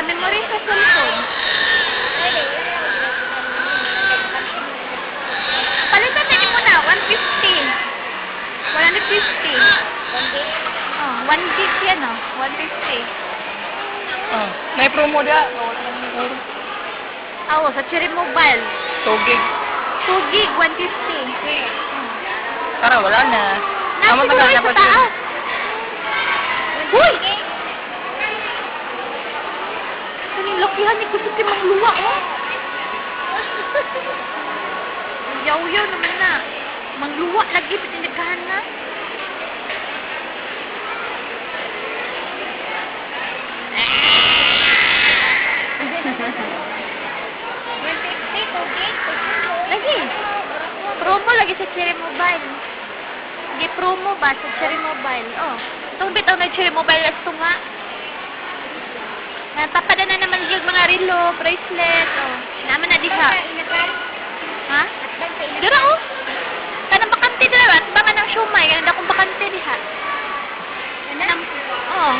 memory sa cellphone. Palitan na mo na, 150. 150. Oh, 1 gig yan, oh. 150. Oh, may promo dia. Oo, sa Cherry Mobile. 2 gig. 2 gig, 150. Para wala na. Nasa siguro sa taas. Uy! Kanilakihan ni kusok yung mangluwa, oh. Yaw-yaw naman na. Mangluwa lagi, patinagahan na. Lagi. Promo lagi sa Cherry Mobile. Lagi promo ba sa Cherry Mobile? Oh. Itong bitaw na Cherry Mobile ito nga. Napapadana naman yung mga relo, bracelet. Oh. Naman na diha. Ha? Dira oh. Kanang bakante dira ba? Bangan ng siomay. Kanang akong bakante diha. Oh.